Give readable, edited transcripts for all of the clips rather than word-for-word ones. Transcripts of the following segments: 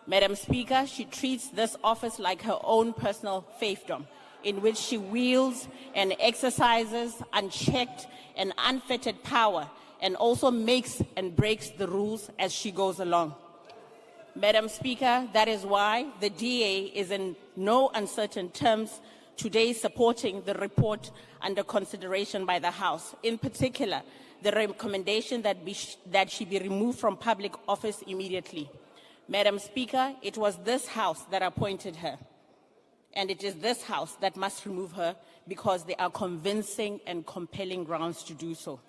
Madam Speaker, she treats this office like her own personal fiefdom, in which she wields and exercises unchecked and unfettered power, and also makes and breaks the rules as she goes along. Madam Speaker, that is why the DA is in no uncertain terms today supporting the report under consideration by the House, in particular, the recommendation that she be removed from public office immediately. Madam Speaker, it was this House that appointed her, and it is this House that must remove her because there are convincing and compelling grounds to do so.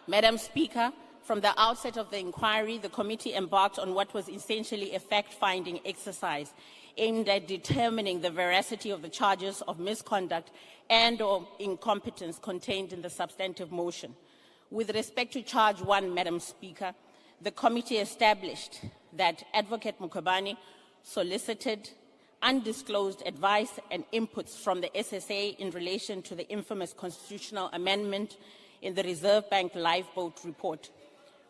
Madam Speaker, from the outset of the inquiry, the committee embarked on what was essentially a fact-finding exercise aimed at determining the veracity of the charges of misconduct and/or incompetence contained in the substantive motion. With respect to charge 1, Madam Speaker, the committee established that Advocate Mkhwebane solicited undisclosed advice and inputs from the SSA in relation to the infamous constitutional amendment in the Reserve Bank lifeboat report,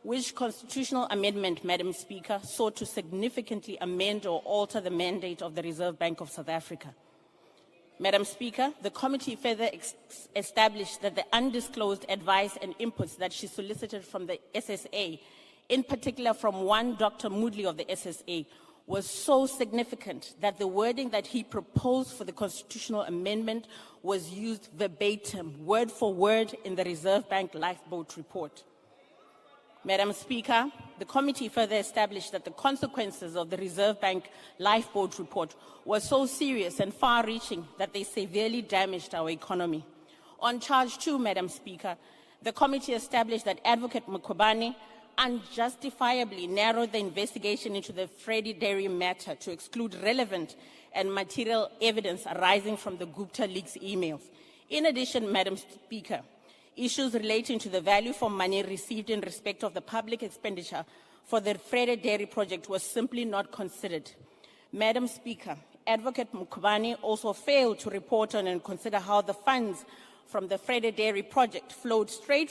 which constitutional amendment, Madam Speaker, sought to significantly amend or alter the mandate of the Reserve Bank of South Africa. Madam Speaker, the committee further established that the undisclosed advice and inputs that she solicited from the SSA, in particular from one Dr. Moodley of the SSA, was so significant that the wording that he proposed for the constitutional amendment was used verbatim, word for word, in the Reserve Bank lifeboat report. Madam Speaker, the committee further established that the consequences of the Reserve Bank lifeboat report were so serious and far-reaching that they severely damaged our economy. On charge 2, Madam Speaker, the committee established that Advocate Mkhwebane unjustifiably narrowed the investigation into the Freddie Dairy matter to exclude relevant and material evidence arising from the Gupta leaks emails. In addition, Madam Speaker, issues relating to the value for money received in respect of the public expenditure for the Freddie Dairy project was simply not considered. Madam Speaker, Advocate Mkhwebane also failed to report on and consider how the funds from the Freddie Dairy project flowed straight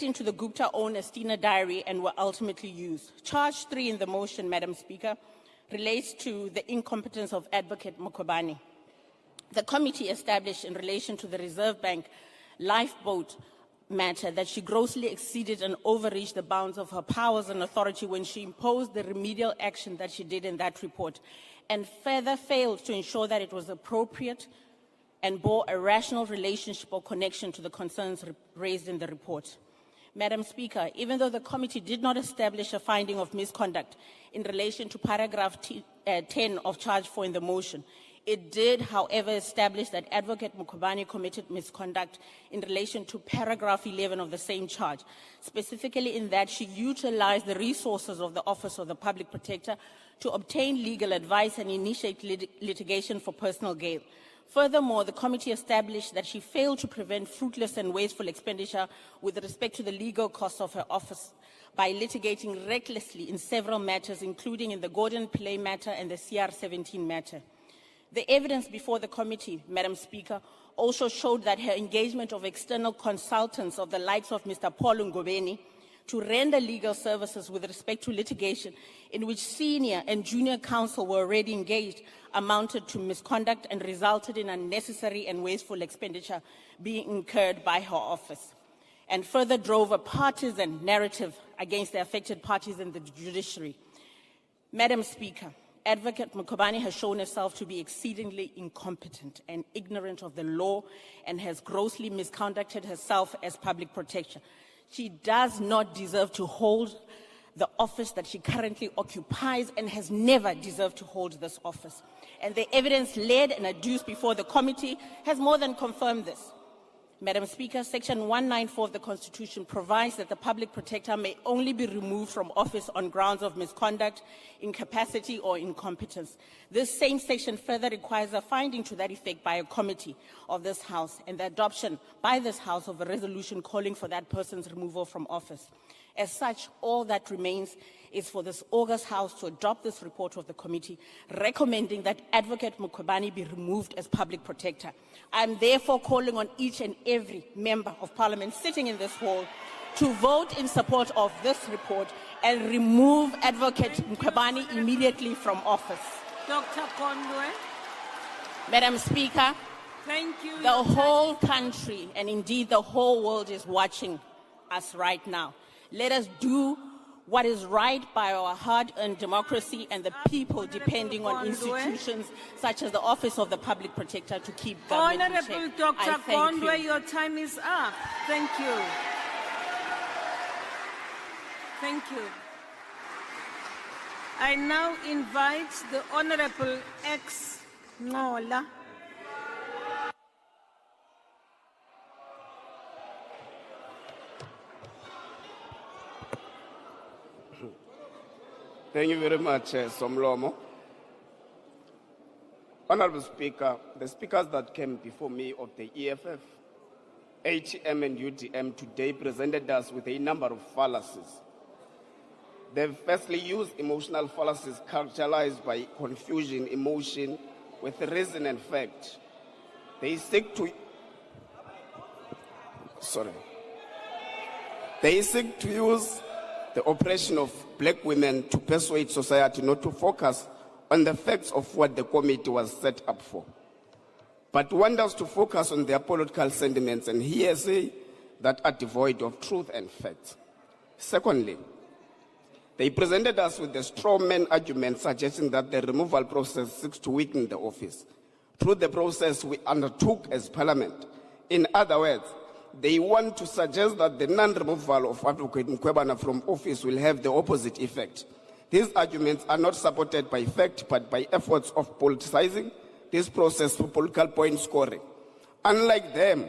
into the Gupta-owned Estina Dairy and were ultimately used. Charge 3 in the motion, Madam Speaker, relates to the incompetence of Advocate Mkhwebane. The committee established in relation to the Reserve Bank lifeboat matter that she grossly exceeded and overreached the bounds of her powers and authority when she imposed the remedial action that she did in that report, and further failed to ensure that it was appropriate and bore a rational relationship or connection to the concerns raised in the report. Madam Speaker, even though the committee did not establish a finding of misconduct in relation to paragraph 10 of charge 4 in the motion, it did, however, establish that Advocate Mkhwebane committed misconduct in relation to paragraph 11 of the same charge, specifically in that she utilized the resources of the Office of the Public Protector to obtain legal advice and initiate litigation for personal gain. Furthermore, the committee established that she failed to prevent fruitless and wasteful expenditure with respect to the legal costs of her office by litigating recklessly in several matters, including in the Gordon Play matter and the CR17 matter. The evidence before the committee, Madam Speaker, also showed that her engagement of external consultants of the likes of Mr. Paul Mkhwebane to render legal services with respect to litigation in which senior and junior counsel were already engaged amounted to misconduct and resulted in unnecessary and wasteful expenditure being incurred by her office, and further drove a partisan narrative against the affected parties in the judiciary. Madam Speaker, Advocate Mkhwebane has shown herself to be exceedingly incompetent and ignorant of the law and has grossly misconducted herself as public protector. She does not deserve to hold the office that she currently occupies and has never deserved to hold this office. And the evidence laid and adduced before the committee has more than confirmed this. Madam Speaker, Section 194 of the Constitution provides that the public protector may only be removed from office on grounds of misconduct, incapacity, or incompetence. This same section further requires a finding to that effect by a committee of this House and the adoption by this House of a resolution calling for that person's removal from office. As such, all that remains is for this August House to adopt this report of the committee, recommending that Advocate Mkhwebane be removed as public protector. I am therefore calling on each and every member of Parliament sitting in this hall to vote in support of this report and remove Advocate Mkhwebane immediately from office. Dr. Kondwe, Madam Speaker, thank you. the whole country and indeed the whole world is watching us right now. Let us do what is right by our hard-earned democracy and the people depending on institutions such as the Office of the Public Protector to keep government in Honorable check. Dr. I thank Kondwe, you. your time is up. Thank you. Thank you. I now invite the Honorable X Ngola. Thank you very much, Somlomo. Honorable Speaker, the speakers that came before me of the EFF, HM and UDM today presented us with a number of fallacies. They've firstly used emotional fallacies characterized by confusion, emotion, with reason and fact. They seek to use the oppression of black women to persuade society not to focus on the facts of what the committee was set up for, but want us to focus on their political sentiments and hearsay that are devoid of truth and facts. Secondly, they presented us with a straw man argument suggesting that the removal process seeks to weaken the office through the process we undertook as Parliament. In other words, they want to suggest that the non-removal of Advocate Mkhwebane from office will have the opposite effect. These arguments are not supported by fact, but by efforts of politicizing this process for political point scoring. Unlike them,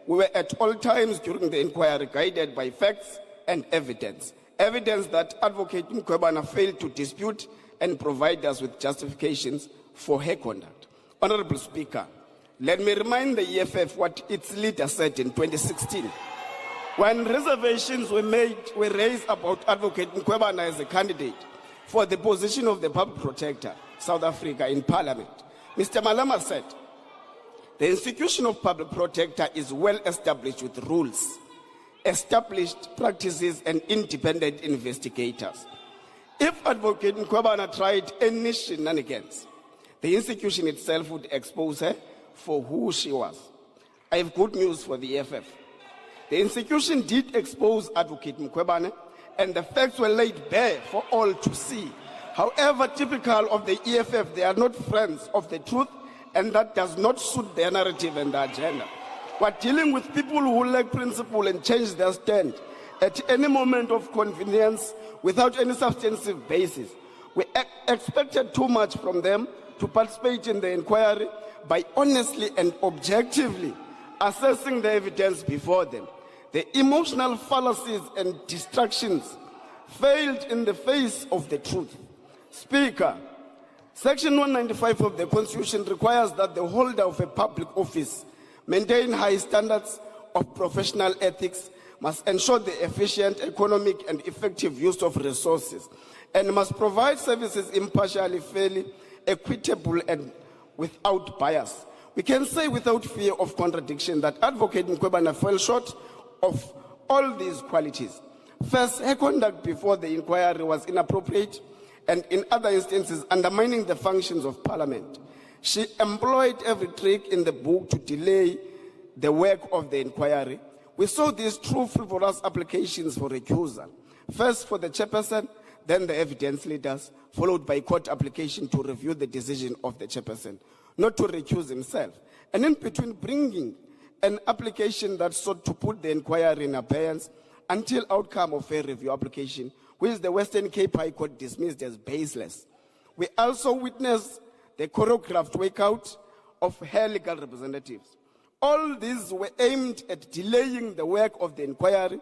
we were at all times during the inquiry guided by facts and evidence. Evidence that Advocate Mkhwebane failed to dispute and provide us with justifications for her conduct. Honorable Speaker, let me remind the EFF what its leader said in 2016. When reservations were raised about Advocate Mkhwebane as a candidate for the position of the Public Protector, South Africa, in Parliament, Mr. Malema said, the institution of Public Protector is well established with rules, established practices, and independent investigators. If Advocate Mkhwebane tried any shenanigans, the institution itself would expose her for who she was. I have good news for the EFF. The institution did expose Advocate Mkhwebane, and the facts were laid bare for all to see. However, typical of the EFF, they are not friends of the truth, and that does not suit their narrative and their agenda. We're dealing with people who lack principle and change their stand at any moment of convenience without any substantive basis. We expected too much from them to participate in the inquiry by honestly and objectively assessing the evidence before them. The emotional fallacies and distractions failed in the face of the truth. Speaker, Section 195 of the Constitution requires that the holder of a public office maintain high standards of professional ethics, must ensure the efficient, economic, and effective use of resources, and must provide services impartially, fairly, equitable, and without bias. We can say without fear of contradiction that Advocate Mkhwebane fell short of all these qualities. First, her conduct before the inquiry was inappropriate and in other instances undermining the functions of Parliament. She employed every trick in the book to delay the work of the inquiry. We saw these true frivolous applications for recusal. First for the chairperson, then the evidence leaders, followed by court application to review the decision of the chairperson, not to recuse himself. And in between, bringing an application that sought to put the inquiry in abeyance until outcome of a review application, which the Western Cape High Court dismissed as baseless. We also witnessed the choreographed workout of her legal representatives. All these were aimed at delaying the work of the inquiry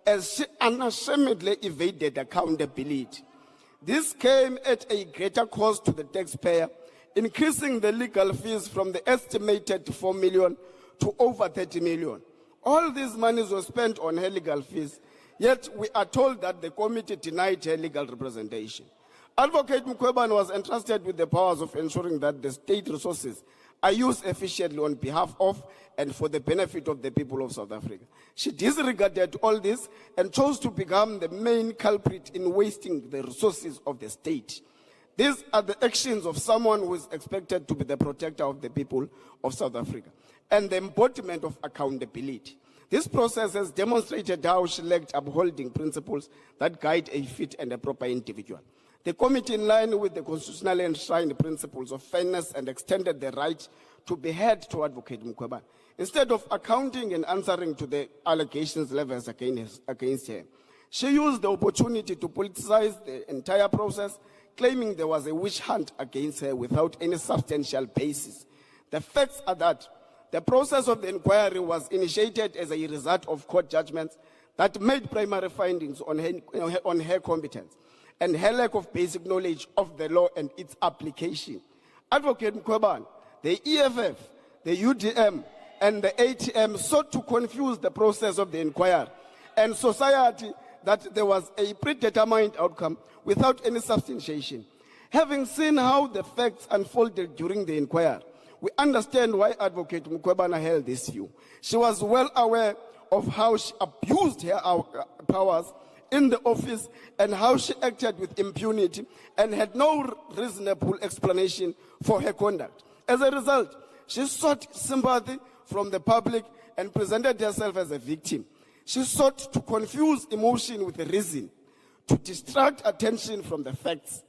as she unashamedly evaded accountability. This came at a greater cost to the taxpayer, increasing the legal fees from the estimated 4 million to over 30 million. All these monies were spent on her legal fees, yet we are told that the committee denied her legal representation. Advocate Mkhwebane was entrusted with the powers of ensuring that the state resources are used efficiently on behalf of and for the benefit of the people of South Africa. She disregarded all this and chose to become the main culprit in wasting the resources of the state. These are the actions of someone who is expected to be the protector of the people of South Africa and the embodiment of accountability. This process has demonstrated how she lacked upholding principles that guide a fit and a proper individual. The committee, in line with the constitutionally enshrined principles of fairness, and extended the right to be heard to Advocate Mkhwebane. Instead of accounting and answering to the allegations leveled against her, she used the opportunity to politicize the entire process, claiming there was a witch hunt against her without any substantial basis. The facts are that the process of the inquiry was initiated as a result of court judgments that made primary findings on her competence and her lack of basic knowledge of the law and its application. Advocate Mkhwebane, the EFF, the UDM, and the ATM sought to confuse the process of the inquiry and society that there was a predetermined outcome without any substantiation. Having seen how the facts unfolded during the inquiry, we understand why Advocate Mkhwebane held this view. She was well aware of how she abused her powers in the office and how she acted with impunity and had no reasonable explanation for her conduct. As a result, she sought sympathy from the public and presented herself as a victim. She sought to confuse emotion with reason, to distract attention from the facts.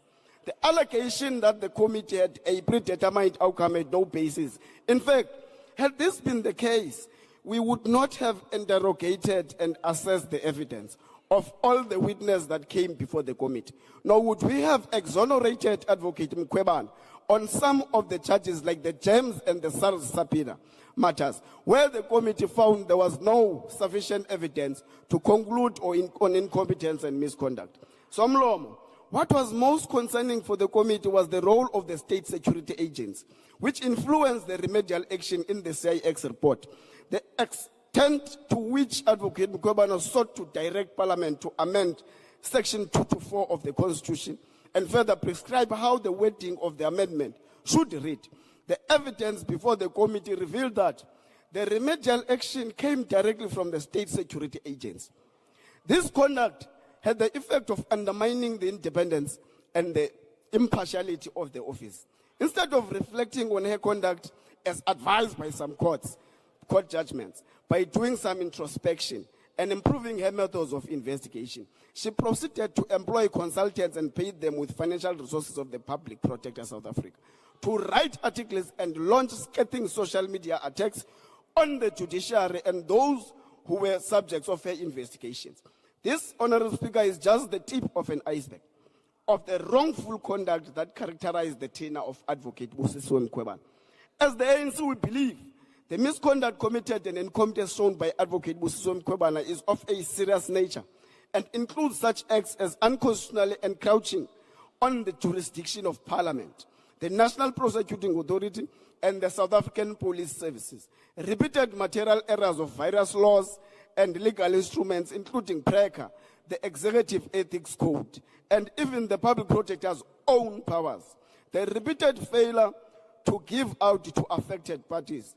The allegation that the committee had a predetermined outcome had no basis. In fact, had this been the case, we would not have interrogated and assessed the evidence of all the witnesses that came before the committee, nor would we have exonerated Advocate Mkhwebane on some of the charges like the James and the SARS subpoena matters, where the committee found there was no sufficient evidence to conclude on incompetence and misconduct. So, Mlomo, what was most concerning for the committee was the role of the state security agents, which influenced the remedial action in the CIX report. The extent to which Advocate Mkhwebane sought to direct Parliament to amend Section 224 of the Constitution and further prescribe how the wording of the amendment should read. The evidence before the committee revealed that the remedial action came directly from the state security agents. This conduct had the effect of undermining the independence and the impartiality of the office. Instead of reflecting on her conduct as advised by some court judgments, by doing some introspection and improving her methods of investigation, she proceeded to employ consultants and pay them with financial resources of the Public Protector South Africa to write articles and launch scathing social media attacks on the judiciary and those who were subjects of her investigations. This, Honorable Speaker, is just the tip of an iceberg of the wrongful conduct that characterized the tenure of Advocate Busisiwe Mkhwebane. As the ANC, we believe the misconduct committed and incompetence shown by Advocate Busisiwe Mkhwebane is of a serious nature and includes such acts as unconstitutionally encroaching on the jurisdiction of Parliament, the National Prosecuting Authority, and the South African Police Services, repeated material errors of various laws and legal instruments, including PRECA, the Executive Ethics Code, and even the Public Protector's own powers. The repeated failure to give out to affected parties,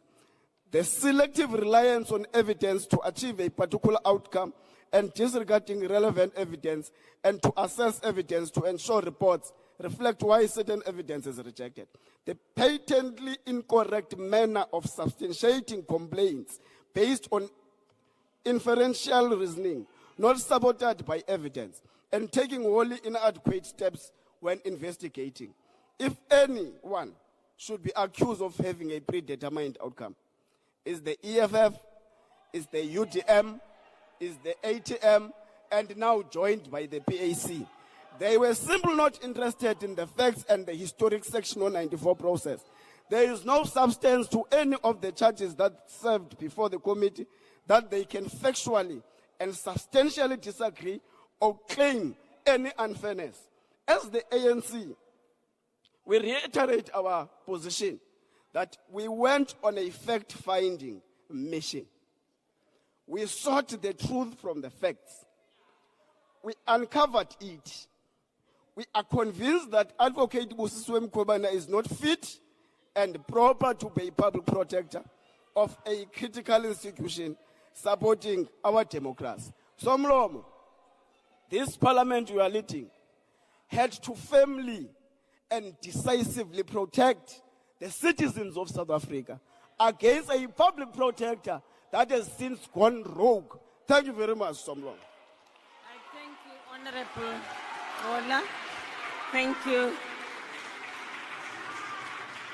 the selective reliance on evidence to achieve a particular outcome and disregarding relevant evidence and to assess evidence to ensure reports reflect why certain evidence is rejected. The patently incorrect manner of substantiating complaints based on inferential reasoning, not supported by evidence, and taking wholly inadequate steps when investigating. If anyone should be accused of having a predetermined outcome, is the EFF, is the UDM, is the ATM, and now joined by the PAC. They were simply not interested in the facts and the historic Section 194 process. There is no substance to any of the charges that served before the committee that they can factually and substantially disagree or claim any unfairness. As the ANC, we reiterate our position that we went on a fact-finding mission. We sought the truth from the facts. We uncovered it. We are convinced that Advocate Busisiwe Mkhwebane is not fit and proper to be a public protector of a critical institution supporting our democracy. Somlomo, this parliament you are leading had to firmly and decisively protect the citizens of South Africa against a public protector that has since gone rogue. Thank you very much, Somlomo. I thank you, Honorable Ola. Thank you.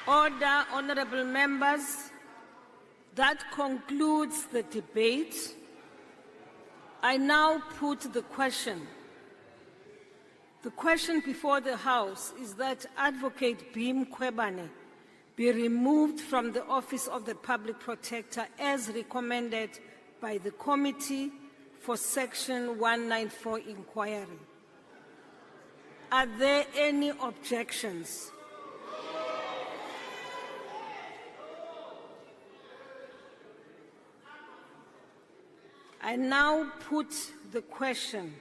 Order, honorable members. That concludes the debate. I now put the question. The question before the House is that Advocate Mkhwebane be removed from the office of the Public Protector as recommended by the Committee for Section 194 inquiry. Are there any objections? I now put the question.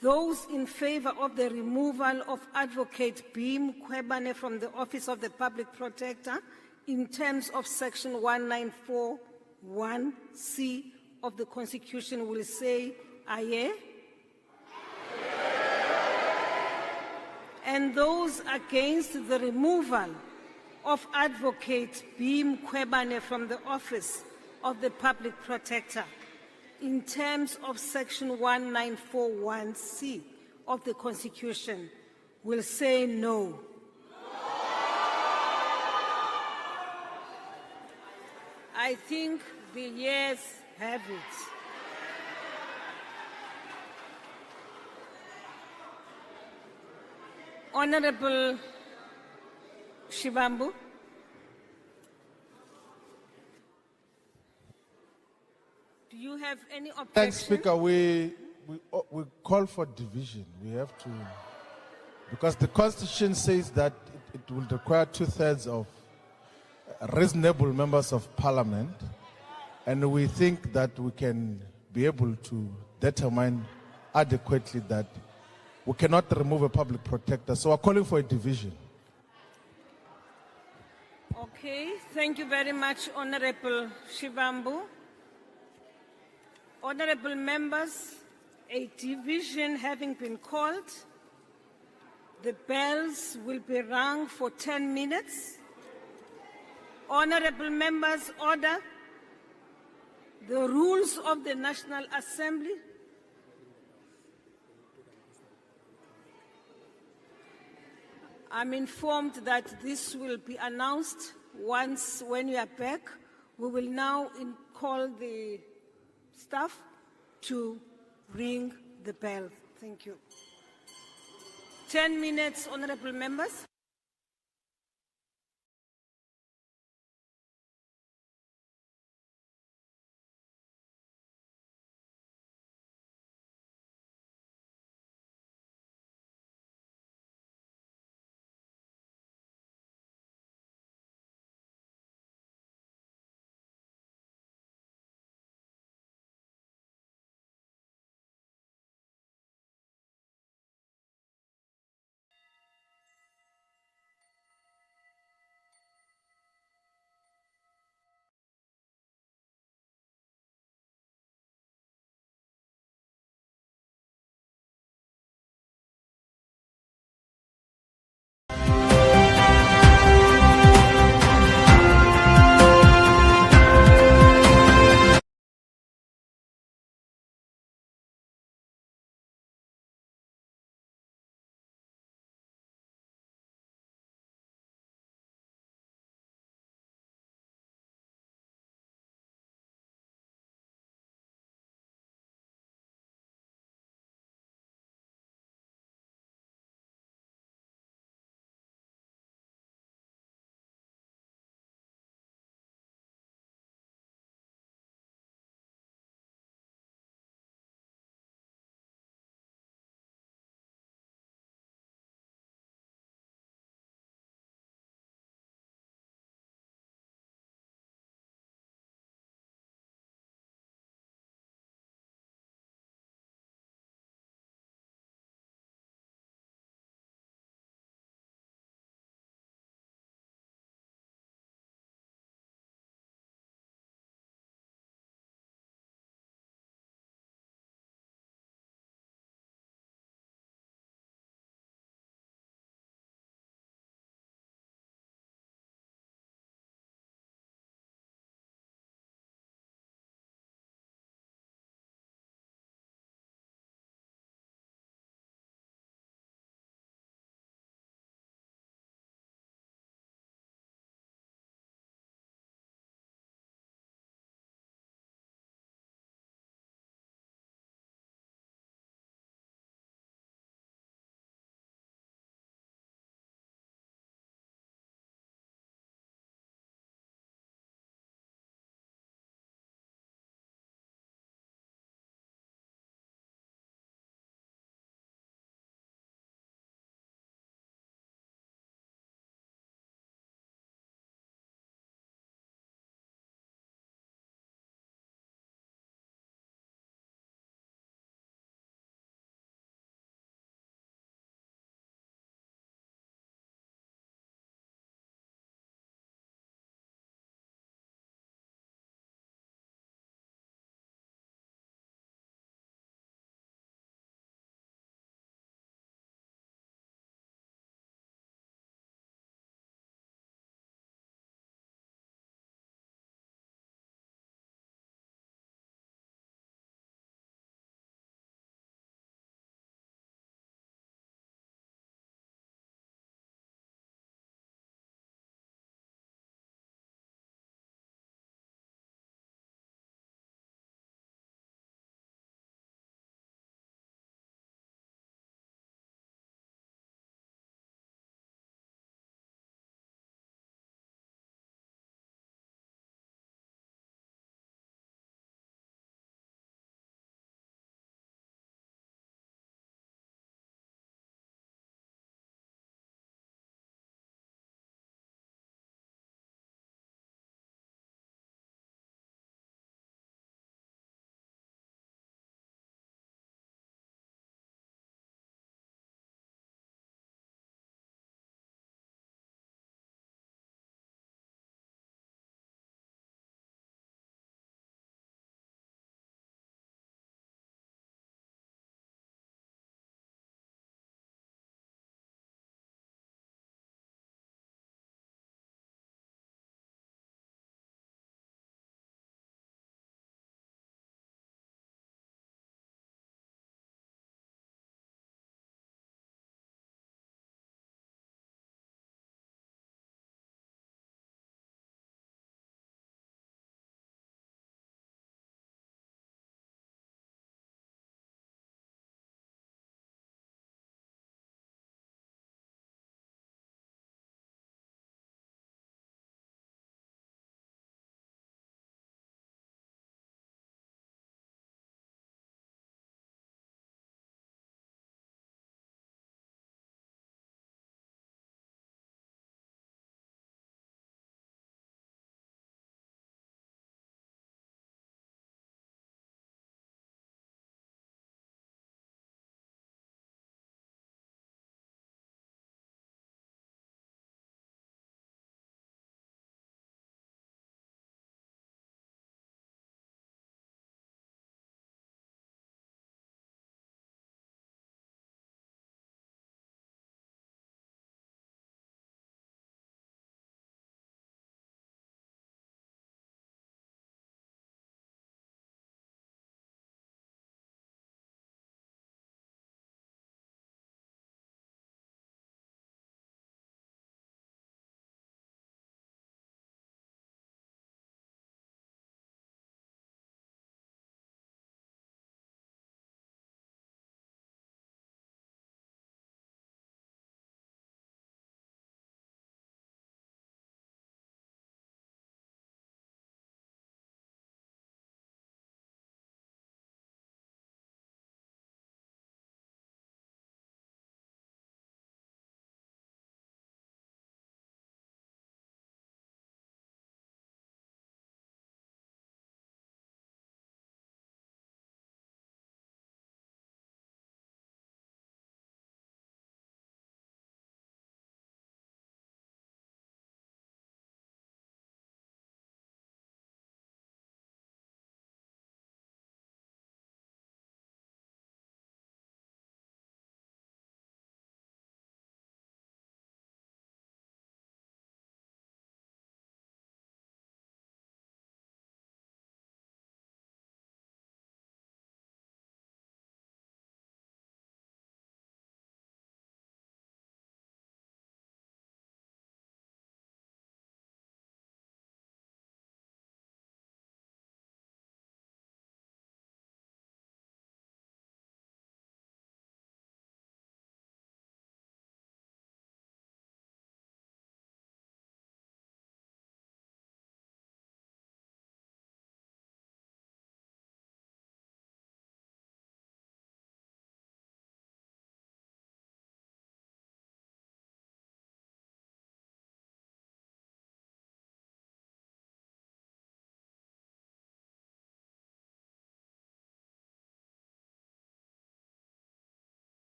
Those in favor of the removal of Advocate Mkhwebane from the office of the Public Protector in terms of Section 194(1)(c) of the Constitution will say aye. And those against the removal of Advocate Mkhwebane from the office of the Public Protector in terms of Section 194(1)(c) of the Constitution will say no. I think the yeas have it. Honorable Shivambu. Do you have any objection? Thanks, Speaker. We call for division. We have to, because the Constitution says that it will require 2/3 of reasonable members of Parliament, and we think that we can be able to determine adequately that we cannot remove a public protector. So we're calling for a division. Okay, thank you very much, Honorable Shivambu. Honorable members, a division having been called, the bells will be rung for 10 minutes. Honorable members, order. The rules of the National Assembly. I'm informed that this will be announced when you are back. We will now call the staff to ring the bell. Thank you. 10 minutes, honorable members.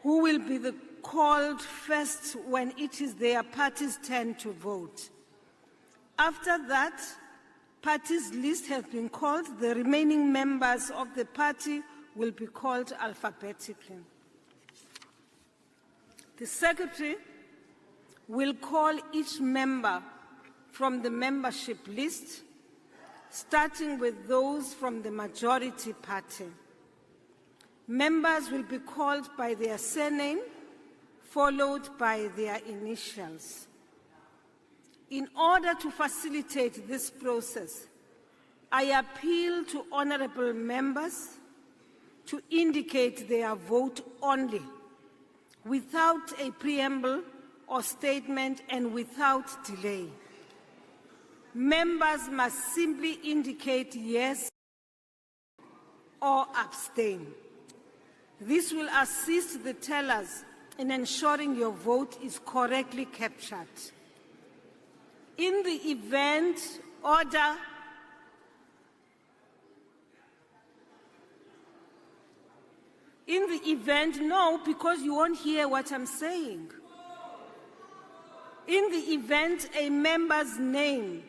who will be called first when it is their party's turn to vote. After that, party's list has been called. The remaining members of the party will be called alphabetically. The secretary will call each member from the membership list, starting with those from the majority party. Members will be called by their surname, followed by their initials. In order to facilitate this process, I appeal to honorable members to indicate their vote only, without a preamble or statement and without delay. Members must simply indicate yes or abstain. This will assist the tellers in ensuring your vote is correctly captured. In the event no, because you won't hear what I'm saying. In the event a member's name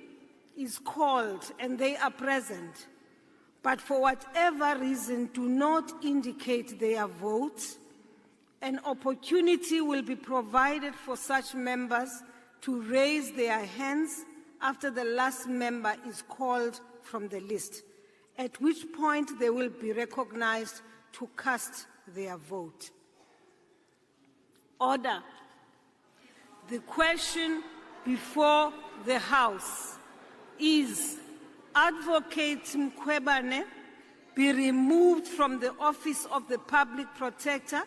is called and they are present, but for whatever reason do not indicate their vote, an opportunity will be provided for such members to raise their hands after the last member is called from the list, at which point they will be recognized to cast their vote. Order. The question before the House is: Advocate Mkhwebane be removed from the office of the Public Protector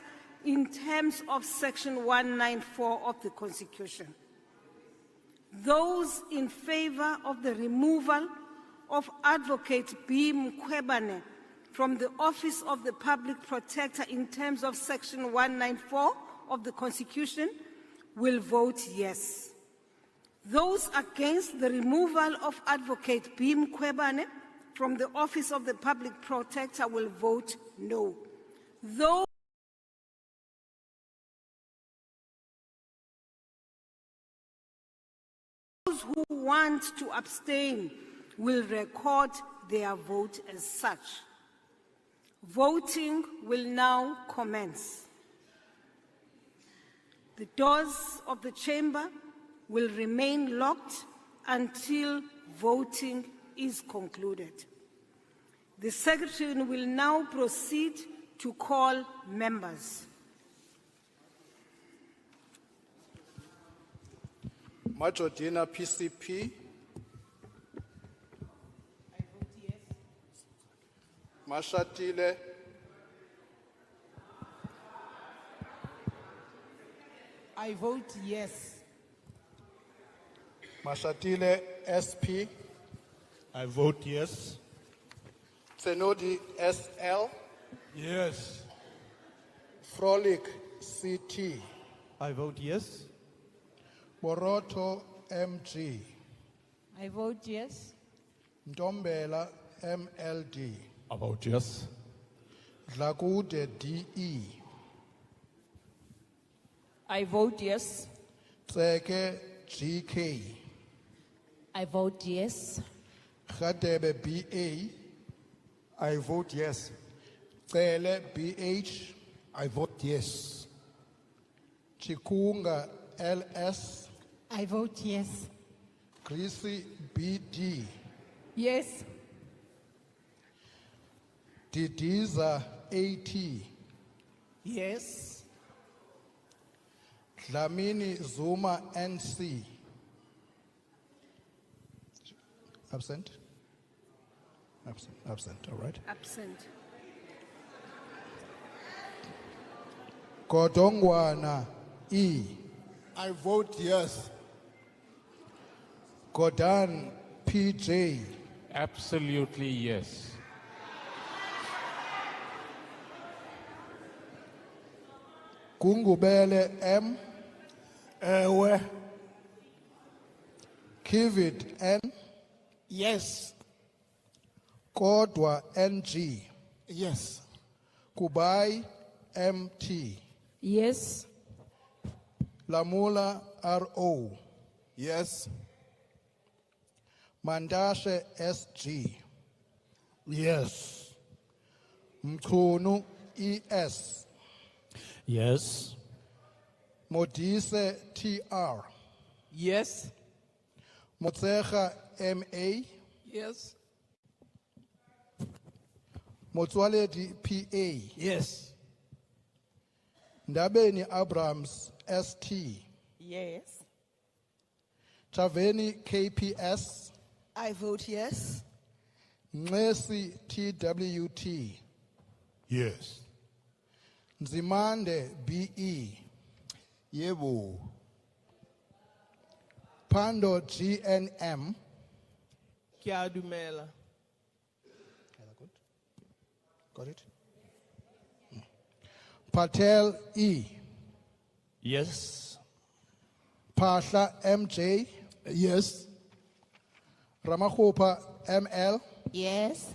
in terms of Section 194 of the Constitution. Those in favor of the removal of Advocate B. Mkhwebane from the office of the Public Protector in terms of Section 194 of the Constitution will vote yes. Those against the removal of Advocate B. Mkhwebane from the office of the Public Protector will vote no. Those who want to abstain will record their vote as such. Voting will now commence. The doors of the chamber will remain locked until voting is concluded. The Secretary will now proceed to call members. Majordina PCP. I vote yes. Mashatile. I vote yes. Mashatile SP. I vote yes. Tsenodi SL. Yes. Frolic CT. I vote yes. Boroto MG. I vote yes. Ntombela MLD. I vote yes. Dlakude DE. I vote yes. Tseke GK. I vote yes. Khadebe BA. I vote yes. Tsele BH. I vote yes. Chikunga LS. I vote yes. Greasy BD. Yes. Didiza AT. Yes. Dlamini Zuma NC. Absent? Absent, all right. Absent. Godongwana E. I vote yes. Godan PJ. Absolutely yes. Gungubele M. Ewe. Kivit N. Yes. Kodwa NG. Yes. Kubai MT. Yes. Lamula RO, Yes. Mandashe SG, Yes. Mkhunu ES, Yes. Modise TR, Yes. Motsecha MA, Yes. Motswaledi PA, Yes. Ndabeni Abrams ST, Yes. Chaveni KPS, I vote yes. Nxesi TWT, Yes. Nzimande BE, Yebo. Pando GNM, Kia dumela. got it? Patel E, Yes. Pasha MJ, Yes. Ramahupa ML, Yes.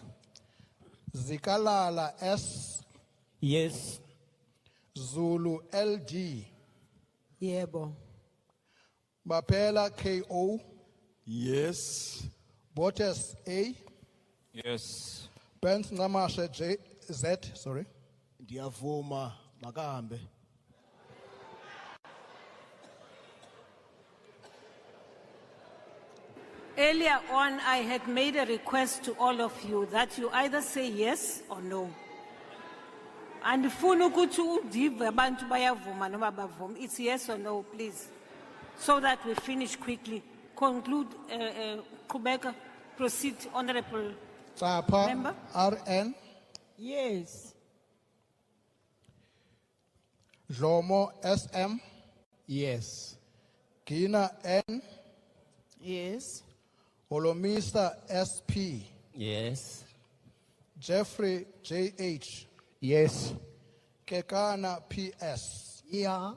Zikalala S, Yes. Zulu LG, Yebo. Bapela KO, Yes. Botes A, Yes. Benz Namashe Z, sorry. Ndiyavuma makahambe. Earlier on, I had made a request to all of you that you either say yes or no. And it's yes or no, please. So that we finish quickly. Conclude, Kubeka, proceed, Honorable Tapa Member? RN, Yes. Jomo SM, Yes. Gina N, Yes. Olomisa SP, Yes. Jeffrey JH, Yes. Kekana PS, Yeah.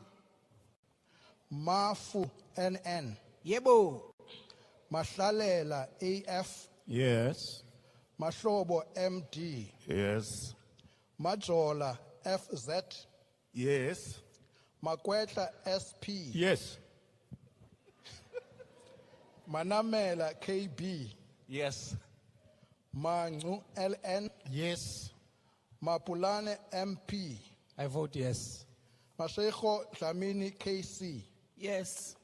Mafu NN, Yebo. Mashalela AF, Yes. Mashobo MD, Yes. Majola FZ, Yes. Makwetla SP, Yes. Manamela KB, Yes. Mangu LN, Yes. Mapulane MP, I vote yes. Mashego Dlamini KC, Yes.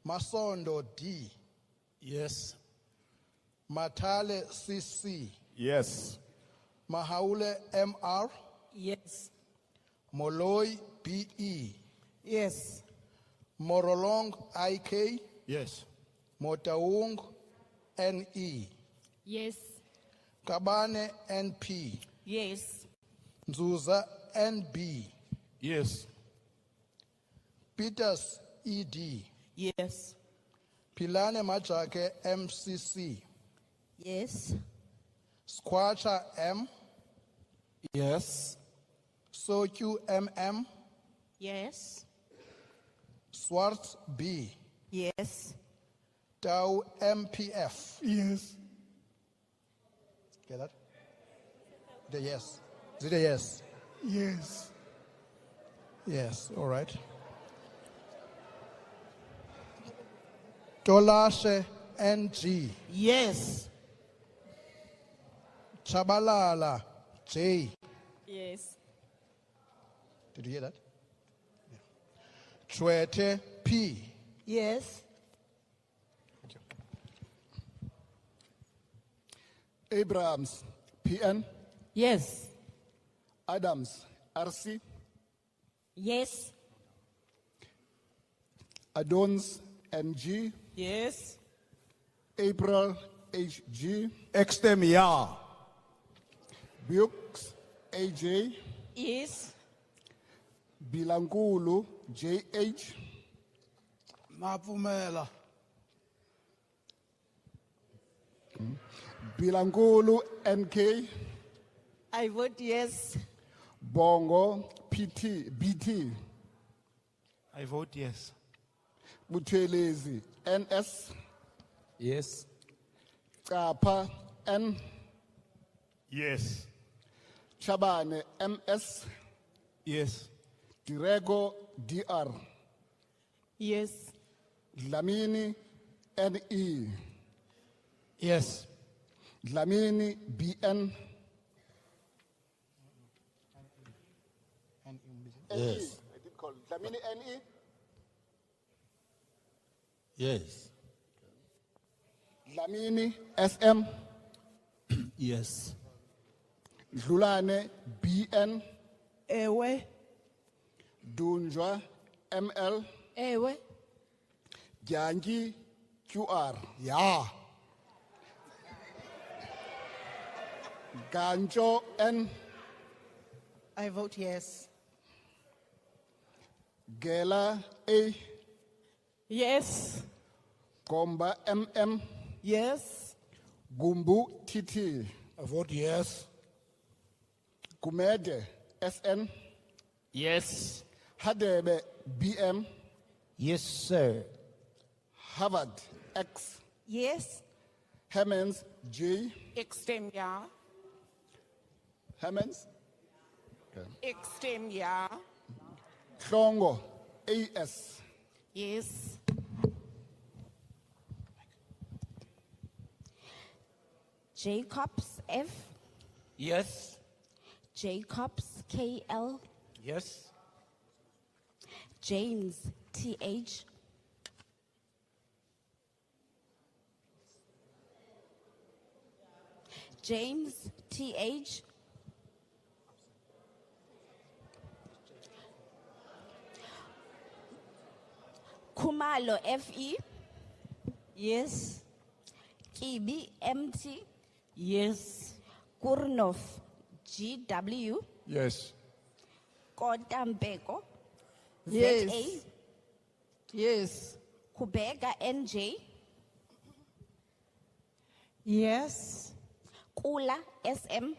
Masondo D, Yes. Matale CC, Yes. Mahaule MR, Yes. Moloi BE, Yes. Morolong IK, Yes. Motaung NE, Yes. Kabane NP, Yes. Nzuza NB, Yes. Peters ED, Yes. Pilane Majake MCC, Yes. Squacha M, Yes. Soku MM, Yes. Swartz B, Yes. Tau MPF. Yes. Get that? The yes. Is it a yes? Yes. Yes, all right. Tolashe NG, Yes. Chabalala J. Yes. Did you hear that? Yeah. Chwete P. Yes. Abrams, PN. Yes. Adams, RC. Yes. Adons, NG. Yes. April, HG. Extemia. Bukes, AJ. Yes. Bilankulu, JH. Mapumela. Bilankulu, NK. I vote yes. Bongo, PT, BT. I vote yes. Buthelezi, NS. Yes. Kapa, N. Yes. Chabane, MS. Yes. Dirego DR, Yes. Dlamini NE, Yes. Dlamini BN, Yes. I did call Dlamini NE, Yes. Dlamini SM, Yes. Dlulane BN, Ewe. Dunjwa ML, Ewe. Gyangi QR, Yeah. Ganjo N, I vote yes. Gela A, Yes. Gomba MM, Yes. Gumbu TT, I vote yes. Kumede SN, Yes. Hadebe BM, Yes, sir. Harvard X, Yes. Hemmens J, Extem ya. Hemmens, Extem ya. Hlongo AS, Yes. Jacobs F, Yes. Jacobs KL, Yes. James TH, James TH, Kumalo FE, Yes. Kibi MT, Yes. Kurnov GW, Yes. Kotampeko Yes. ZA, Yes. Kubega NJ, Yes. Kula SM,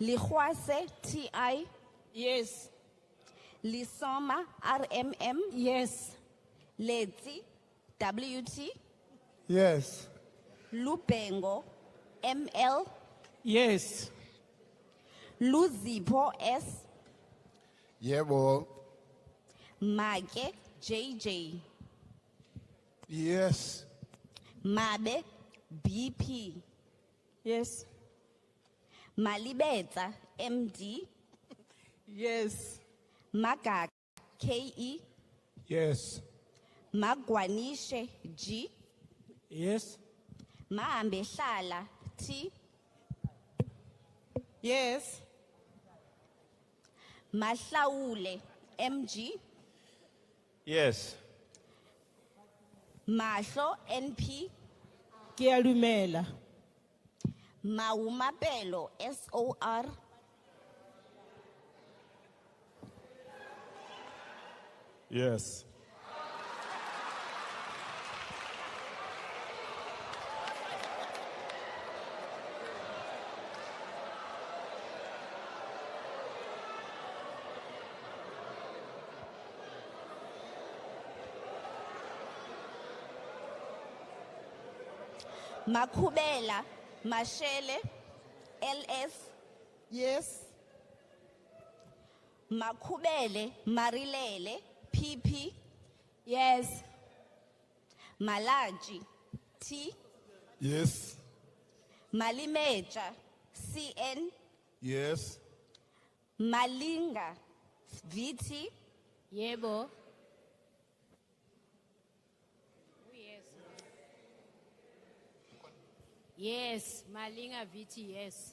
Lihwase TI, Yes. Lisoma RMM, Yes. Letsi WT, Yes. Lubengo ML, Yes. Luzipho S, Yebo. Make JJ, Yes. Mabe BP, Yes. Malibeta MD, Yes. Magak KE, Yes. Magwanishe G, Yes. Mahambe Hlala T, Yes. Mahlaule MG, Yes. Mahlo NP, Kialumela. Maumapelo SOR, Yes. Mkhwebane Mashele LS, Yes. Mkhwebane Marilele PP, yes. Malaji T, Yes. Malimeja CN, Yes. Malinga VT, Yebo. Yes, Malinga VT, yes.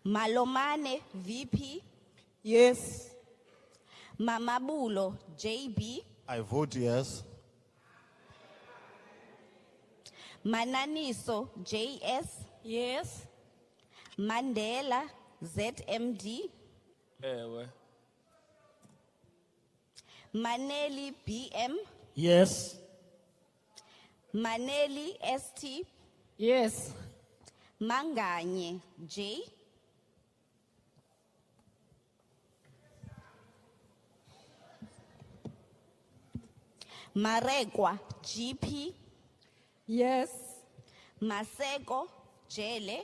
Malomane VP, Yes. Mamabulo JB, I vote yes. Mananiso JS, Yes. Mandela ZMD, Ewe. Maneli BM, Yes. Maneli ST, Yes. Manganye J, Marekwa GP, Yes. Maseko Jele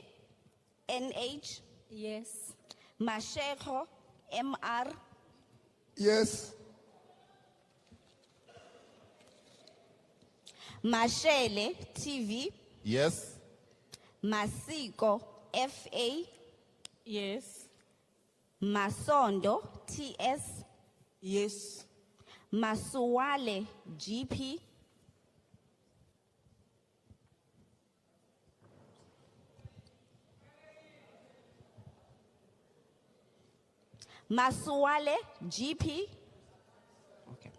NH. Yes. Mashego MR. Yes. Mashele TV. Yes. Masiko FA. Yes. Masondo TS. Yes. Masuwale GP. Masuwale GP. Okay.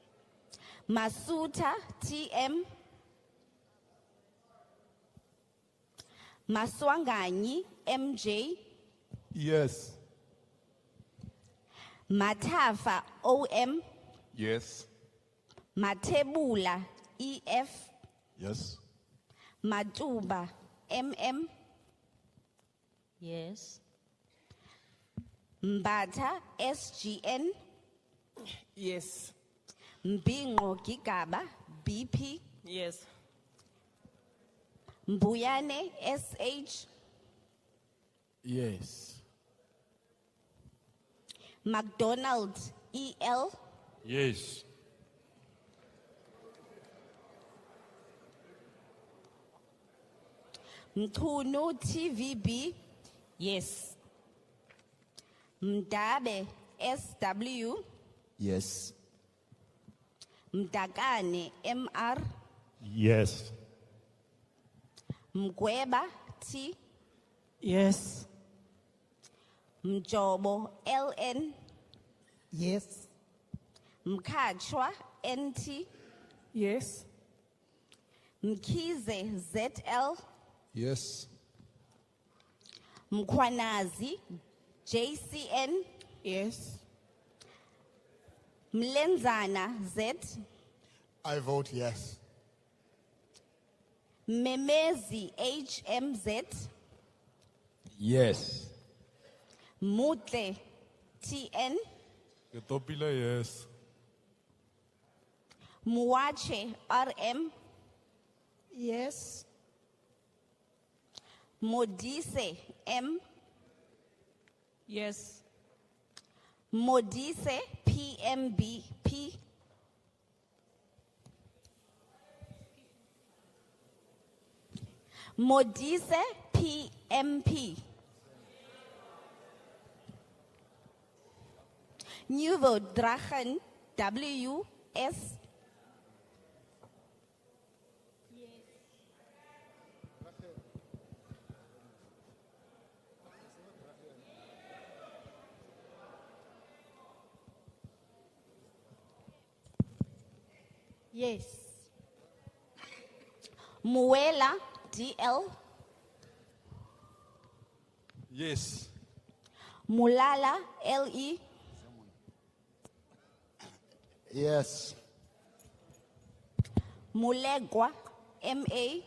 Masuta TM. Maswanganyi MJ. Yes. Matafa OM. Yes. Matebula EF. Yes. Matuba MM. Yes. Mbata SGN. Yes. Mbingo Gigaba BP. Yes. Mbuyane SH. Yes. McDonald EL. Yes. Mkhunu TVB. Yes. Mdabe SW. Yes. Mdakane MR. Yes. Mkhwebane T. Yes. Mjobo LN. Yes. Mkachwa NT. Yes. Mkhize ZL. Yes. Mkhwanazi JCN. Yes. Mlenzana Z. I vote yes. Memezi HMZ. Yes. Mutle TN. Ketopila, yes. Muwache RM. Yes. Modise M. Yes. Modise PMBP. Modise PMP. Nuvo Drachen WS. Yes. Muela DL. Yes. Mulala LE. Yes. Mulegwa MA.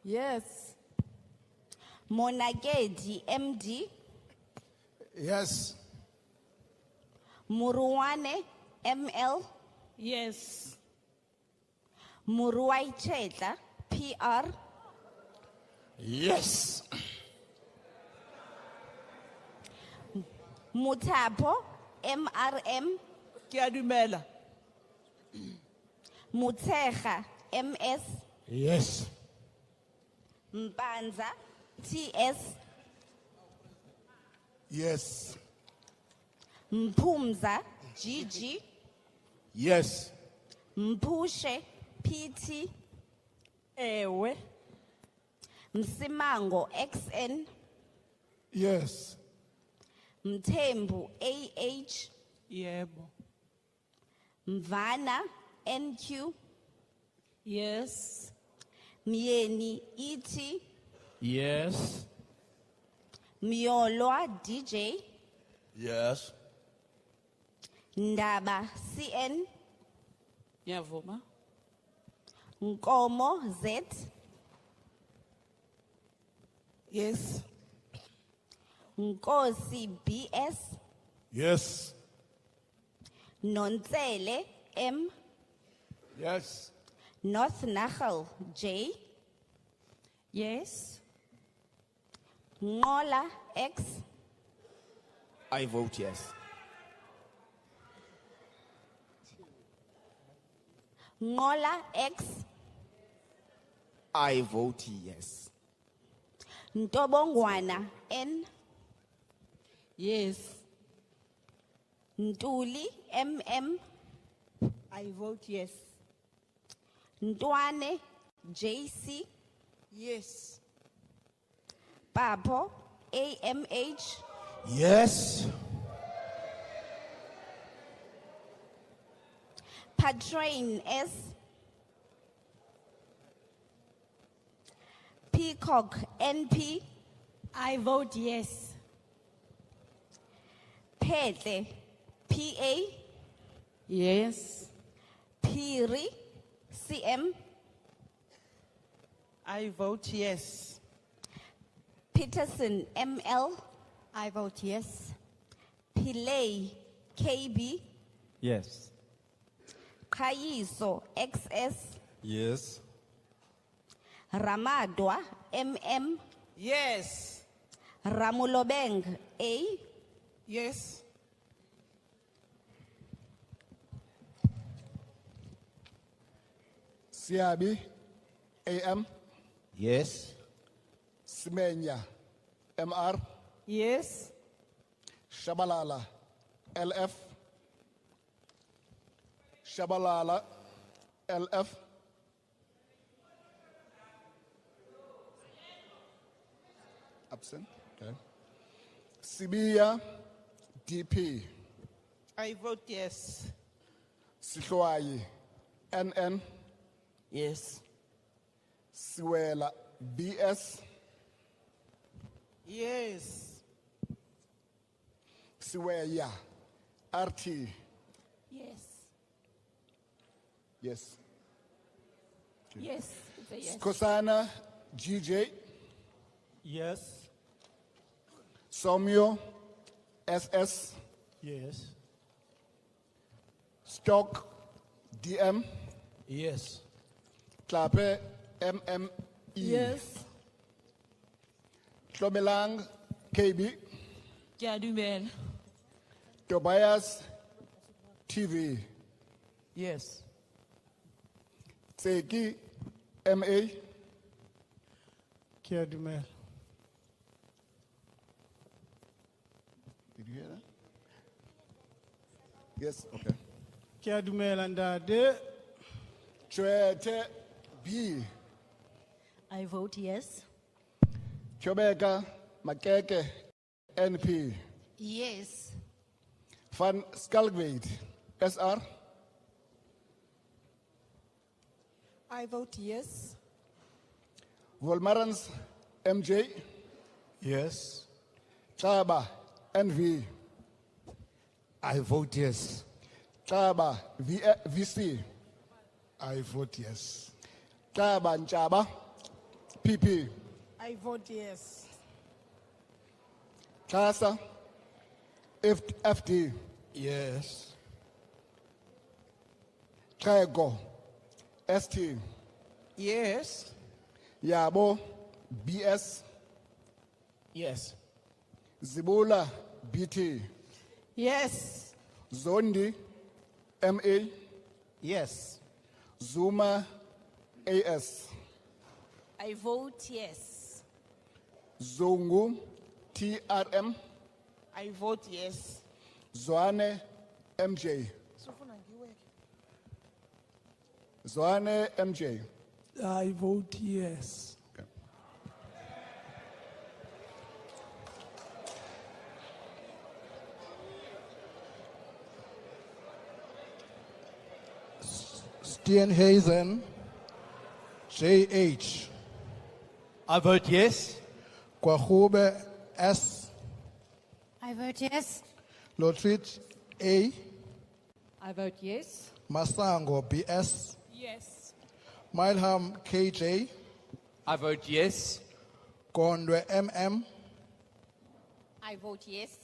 Yes. Monagedi MD. Yes. Muruwane ML. Yes. Muruaicheta PR. Yes. Mutapo MRM. Kiadumela. Muteja MS. Yes. Mpanza TS. Yes. Mpumza GG. Yes. Mpushe PT. Ewe. Msimango XN. Yes. Mthembu AH. Yebo. Mvana NQ. Yes. Myeni ET. Yes. Myolwa DJ. Yes. Ndaba CN. Yavuma. Nkomo Z. Yes. Nkosi BS. Yes. Nonsele M. Yes. North Nahal J, Yes. Ngola X, I vote yes. Ngola X, I vote yes. Ntobongwana N, Yes. Ntuli MM, I vote yes. Ntwane JC, Yes. Papo AMH, Yes. Patrain S, Peacock NP, I vote yes. Pete PA, Yes. Piri CM, I vote yes. Peterson ML, I vote yes. Pillay KB, Yes. Kaiso XS, Yes. Ramadwa MM, Yes. Ramulobeng A, Yes. Siabi AM. Yes. Simenya MR. Yes. Shabalala LF. Shabalala LF. Absent. Okay. Sibiya DP. I vote yes. Sihlwayi NN. Yes. Siwela BS. Yes. Siweya RT. Yes. Yes. Yes. It's a yes. Kosana GJ. Yes. Somyo SS. Yes. Stock DM. Yes. Klape MME. Yes. Tlomelang KB. Kiadumel. Tobias TV. Yes. Tseki MA. Kiadumel. Did you hear that? Yes, okay. Kiadumel andade. Chwete B. I vote yes. Chobeka Makeke NP. Yes. Van Skalkweed SR. I vote yes. Volmarans MJ. Yes. Chaba NV. I vote yes. Chaba VC. I vote yes. Chaba Nchaba PP. I vote yes. Chasa FD. Yes. Trego ST. Yes. Yabo BS. Yes. Zibula BT. Yes. Zondi MA. Yes. Zuma AS. I vote yes. Zungu TRM. I vote yes. Zwane MJ. Zwane MJ. I vote yes. Steenhuisen JH. I vote yes. Kwahube S. I vote yes. Lotrit A. I vote yes. Masango BS. Yes. Milham KJ. I vote yes. Gondwe MM. I vote yes.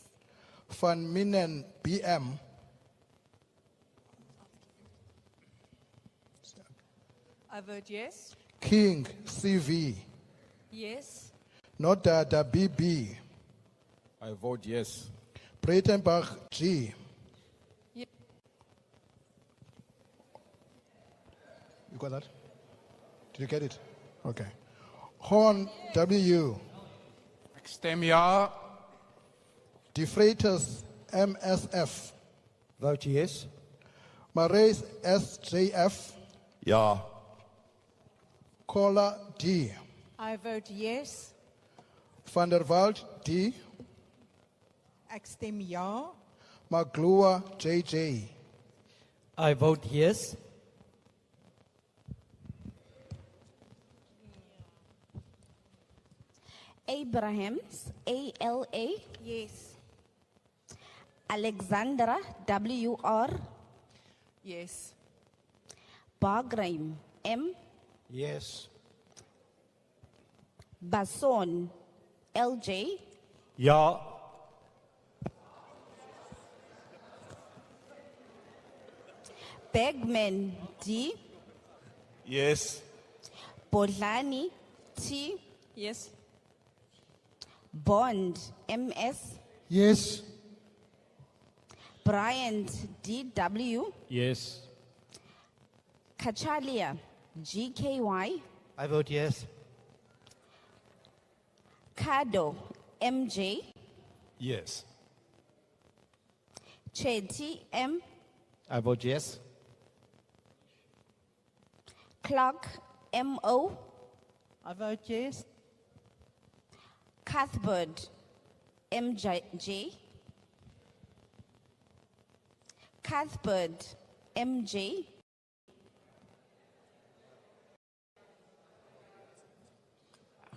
Van Minen BM. I vote yes. King, CV. Yes. Nodada, BB. I vote yes. Breitenbach, G. Ye- You got that? Did you get it? Okay. Horn, W. Ek stem ja. De Freitas, MSF. Vote yes. Marais, SJF. Ja. Koller, D. I vote yes. Van der Walt, D. Ek stem ja. Magloa, JJ. I vote yes. Abrahams, ALA. Yes. Alexandra, WR. Yes. Bargraim, M. Yes. Basson, LJ. Ja. Bergman, D. Yes. Bodlani, T. Yes. Bond, MS. Yes. Bryant, DW. Yes. Kachalia, GKY. I vote yes. Kado, MJ. Yes. Chetty, M. I vote yes. Clark, MO. I vote yes. Cuthbert, MJ. Cuthbert, MJ.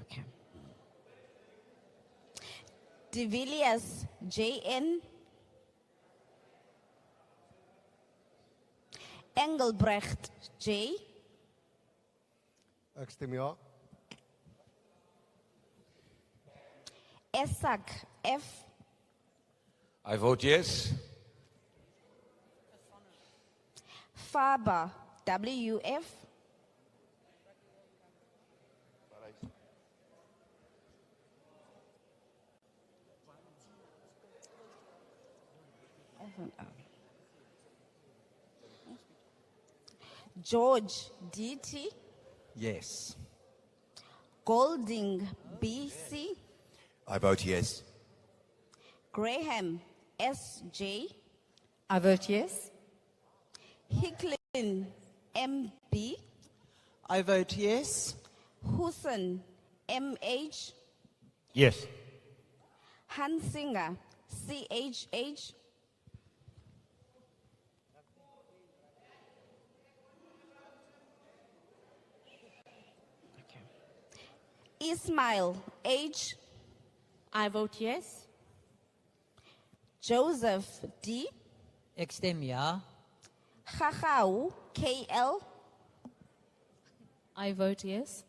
Okay. De Villiers, JN. Engelbrecht, J. Ek stem ja. Esak, F. I vote yes. Faber, WF. George, DT. Yes. Golding, BC. I vote yes. Graham, SJ. I vote yes. Hicklin, MB. I vote yes. Hussein, MH. Yes. Hansinger, CHH. Ismail, H. I vote yes. Joseph, D. Ek stem ja. Chachau, KL. I vote yes.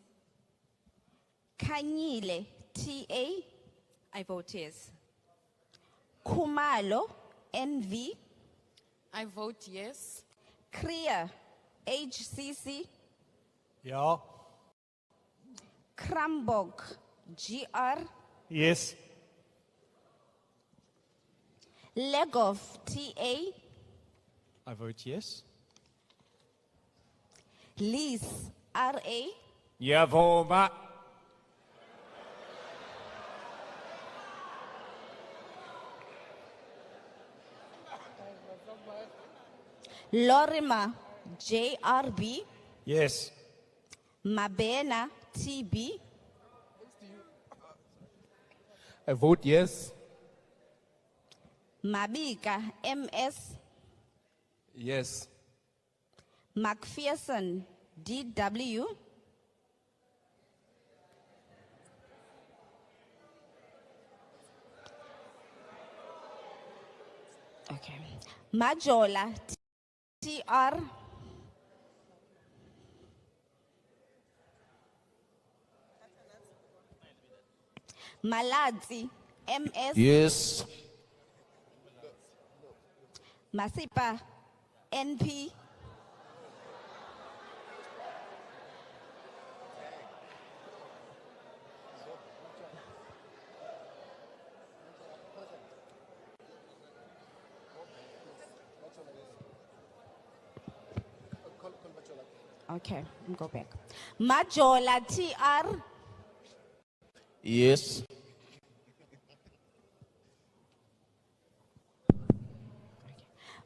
Kanyile, TA. I vote yes. Kumalo, NV. I vote yes. Kriya, HCC. Ja. Krambok, GR. Yes. Legov, TA. I vote yes. Lees, RA. Ja, Voma. Lorima, JRB. Yes. Mabena, TB. I vote yes. Mabika, MS. Yes. McPherson, DW. Okay. Majola, TR. Maladzi, MS. Yes. Masipa, NP. Okay, go back. Majola, TR. Yes.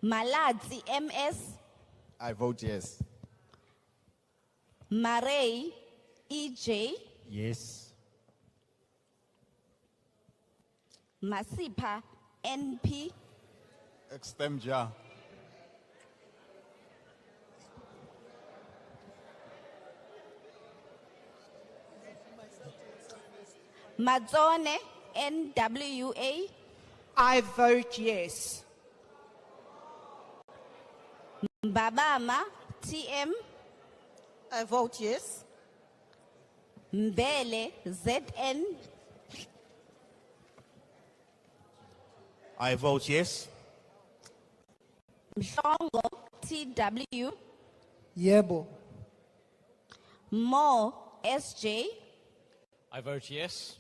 Maladzi, MS. I vote yes. Maray, EJ. Yes. Masipa, NP. Extem ja. Mazzone, NWA. I vote yes. Mbabama, TM. I vote yes. Mbele, ZN. I vote yes. Mhlongo, TW. Yebo. Mo, SJ. I vote yes.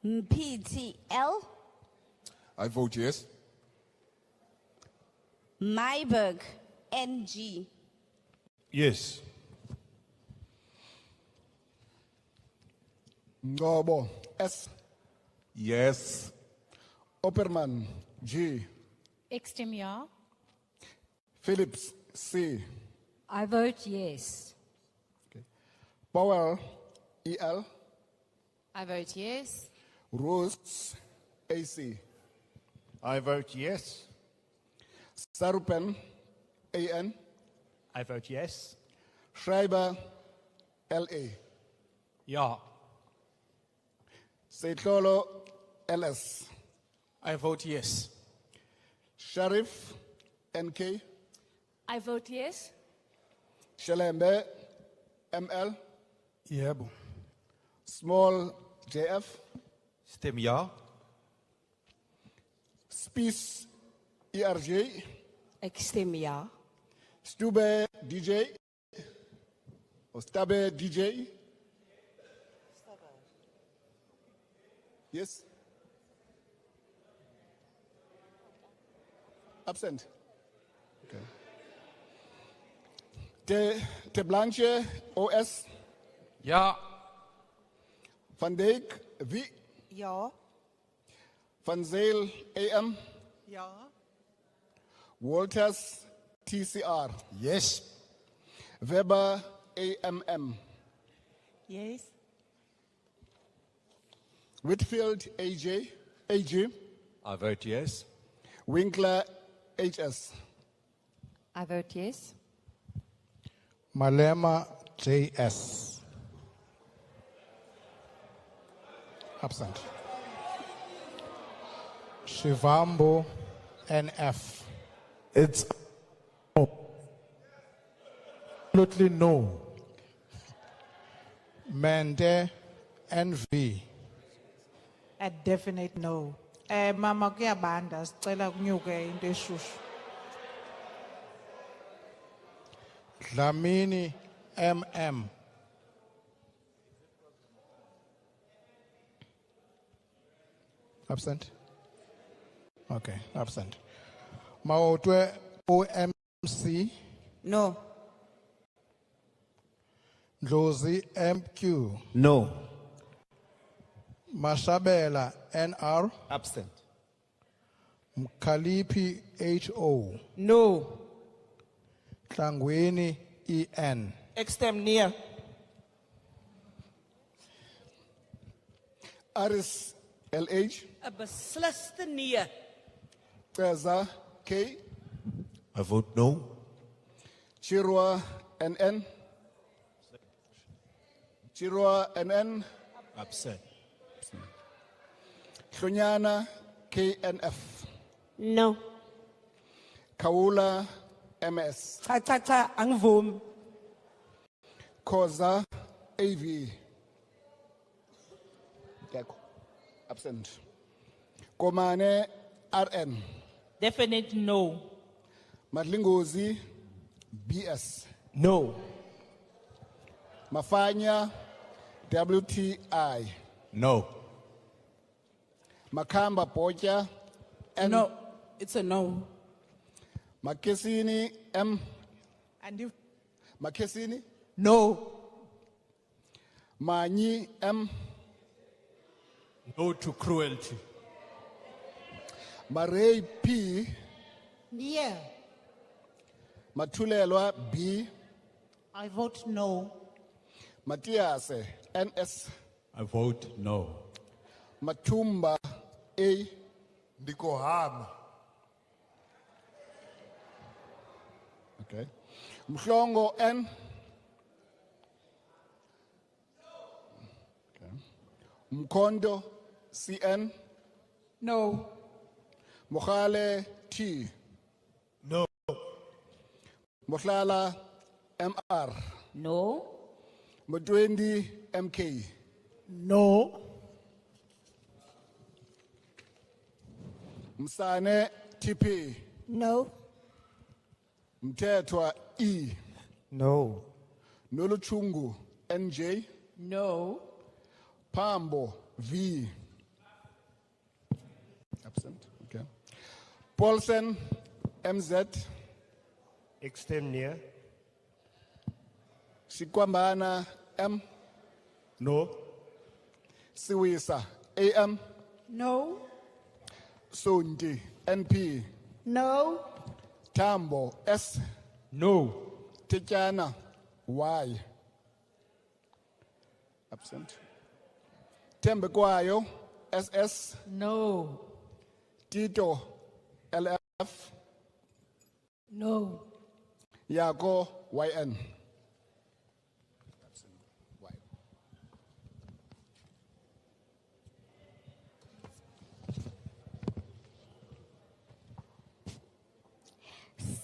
PTL. I vote yes. Myberg, NG. Yes. Ngobo, S. Yes. Opperman, G. Extem ja. Phillips, C. I vote yes. Powell, EL. I vote yes. Rose, AC. I vote yes. Sarupen, AN. I vote yes. Schreiber, LA. Ja. Seitlolo, LS. I vote yes. Sheriff, NK. I vote yes. Shalembe, ML. Yebo. Small, JF. Stem ja. Spies, ERJ. Extem ja. Stube, DJ. Or Stabe, DJ. Yes. Absent. Okay. Te Blanche, OS. Ja. Van Dijk, V. Ja. Van Zeel, AM. Ja. Walters, TCR. Yes. Weber, AMM. Yes. Whitfield, AG. I vote yes. Winkler, HS. I vote yes. Malema, JS. Absent. Shivambo, NF. It's absolutely no. Mende, NV. A definite no. Mama kuyabanda sicela kunyuke into eshushu. Dlamini, MM. Absent? Okay, absent. Maotwe, OMC. No. Dlozi, MQ. No. Mashabela, NR. Absent. Mkalipi, HO. No. Tlangweni, EN. Extem near. Aris, LH. A besliste nee. Peza, K. I vote no. Chirwa, NN. Chirwa, NN. Absent. Hlonyana, KNF. No. Kaula, MS. Cha angivumi. Koza, AV. Absent. Komane, RN. Definite no. Madlingozi, BS. No. Mafanya, WTI. No. Makamba Pocha, No. It's a no. Makesini, M. And you Makesini, No. Manyi M, No to cruelty. Maray P, Yeah. Matulelwa B, I vote no. Matias NS, I vote no. Matumba A, Ndikohama. okay. Mhlongo N, okay. Mkondo CN, No. Mohale T, No. Mohlala MR, No. Mdwendi MK, No. Msane TP, No. Mthethwa E, No. Noluchungu NJ, No. Pambo V, absent, okay. Paulsen MZ, Extemnia. Sikwambana M, No. Siwisa AM, No. Sondi NP, No. Tambo S, No. Tetiana Y, absent. Tembekwayo SS, No. Tito LF, No. Yako YN.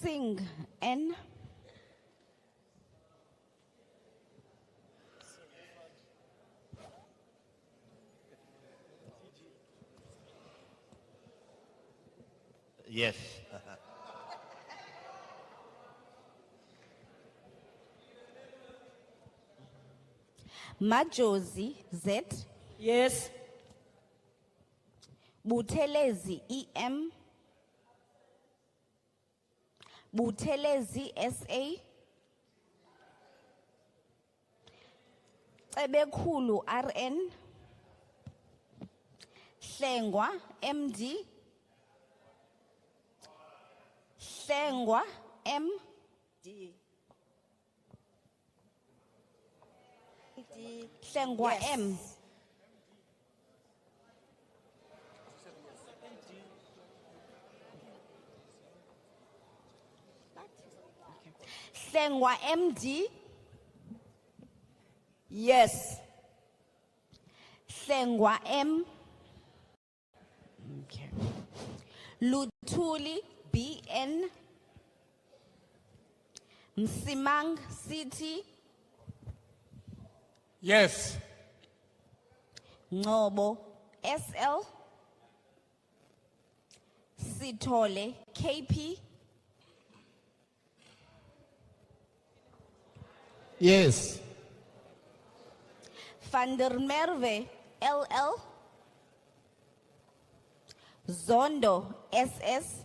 Sing N. Yes. Majozi Z. Yes. Buthelezi EM. Buthelezi SA. Cebekhulu RN. Hlengwa MD. Hlengwa MD. Hlengwa M. Hlengwa MD. Yes. Hlengwa M. Okay. Luthuli BN. Msimang City. Yes. Ngobo SL. Sithole KP. Yes. Van der Merwe LL. Zondo SS.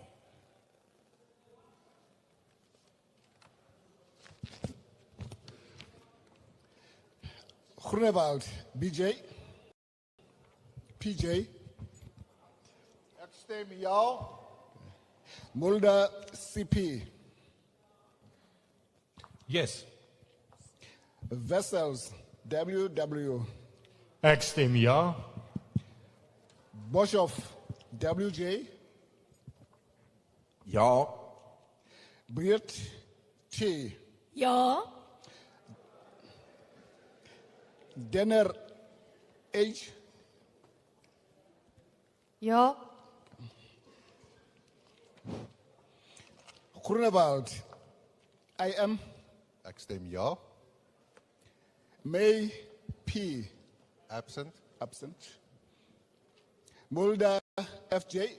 Groenewald BJ, PJ, Extemia. Mulder CP, Yes. Vessels WW, Extemia. Boshoff WJ, Ja. Britt T, Ja. Denner H, Ja. Groenewald IM, Extemia. May P, Absent. absent. Mulder FJ,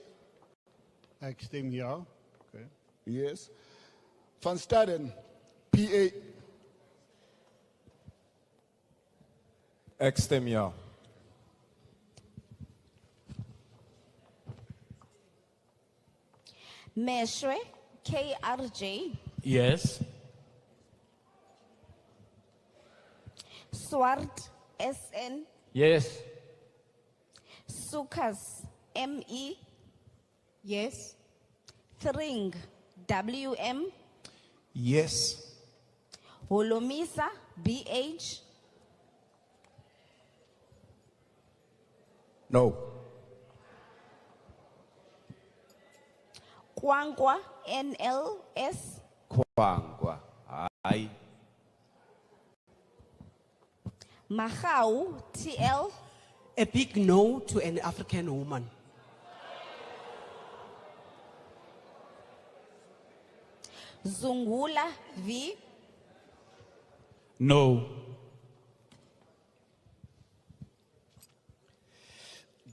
Extemia. Okay. yes. Van Staden PA, Extemia. Meshwe KRJ. Yes. Swart, SN. Yes. Sukas, ME. Yes. Thring, WM. Yes. Holomisa, BH. No. Kwangwa, NLS. Kwangwa. Aye. Mahau, TL. A big no to an African woman. Zungula, V. No.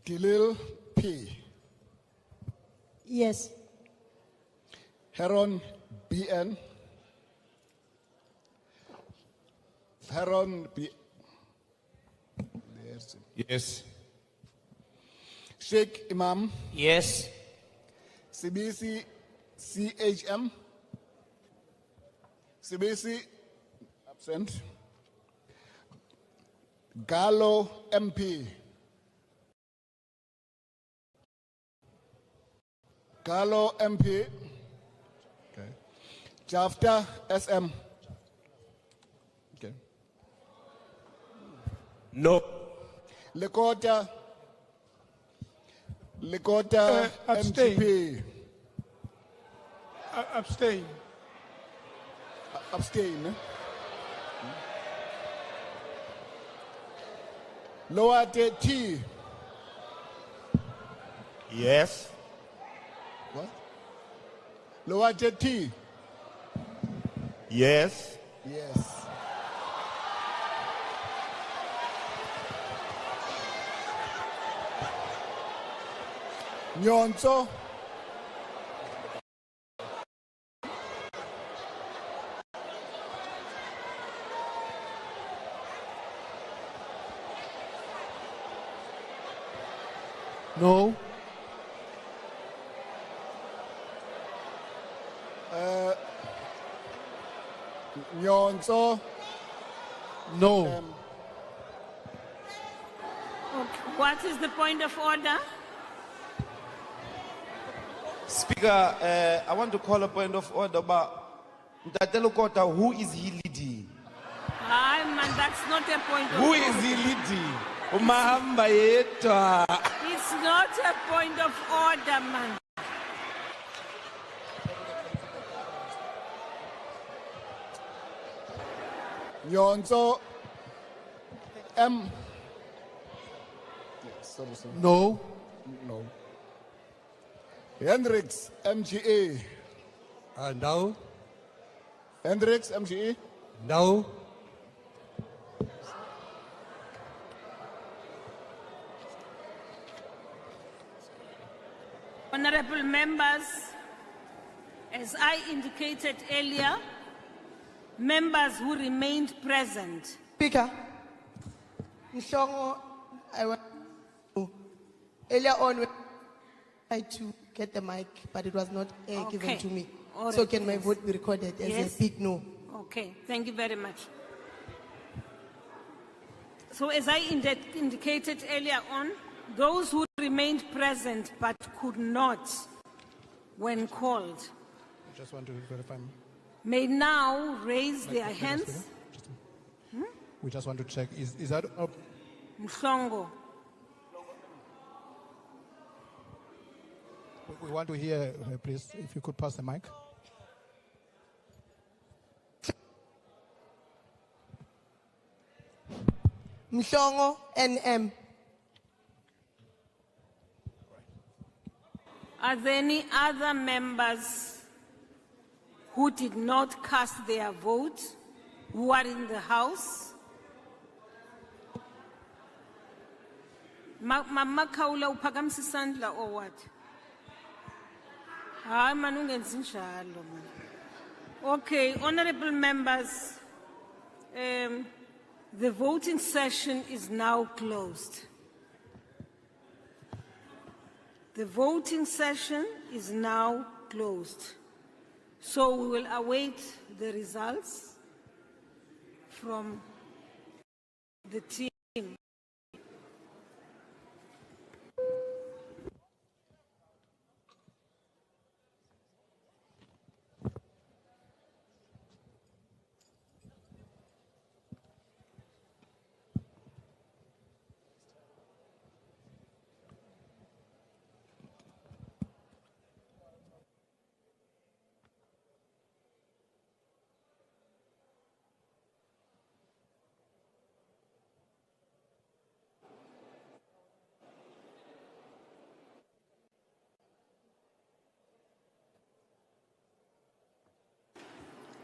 Gilil P. Yes. Heron BN. Heron B. Yes. Sheikh Imam. Yes. Sibisi CHM. Sibisi absent. Gallo MP. Gallo MP. Okay. Jafta SM. Okay. No. Lekota Abstain. MGP. Abstain. Abstain. Lower T. Yes. What? Lower T. Yes. Yes. Nyonso. No. Nyonso. No. Okay. What is the point of order? Speaker, I want to call a point of order, but Mdntv, who is he leading? Hi, man, that's not a point of Who order. is he leading? Umahamba yedwa. It's not a point of order, man. Nyonso M. Sorry. No. No. Hendricks MGA. No. Hendricks MGA. No. Honorable members, as I indicated earlier, members who remained present. Speaker, Mhlongo, I want earlier on when I tried to get the mic, but it was not given to me. All So right, can my yes. vote be recorded as Yes. a big no? Okay, thank you very much. So as I indicated earlier on, those who remained present but could not when called Just want to verify. may now raise their hands. We just want to check. Is that up? Mhlongo. We want to hear her, please. If you could pass the mic. Mhlongo, NM. Are there any other members who did not cast their vote, who are in the House? Mama Kaula uphakamisa isandla or what? Hayi man ungenzi njalo man. Okay, honorable members, the voting session is now closed. The voting session is now closed. So we will await the results from the team.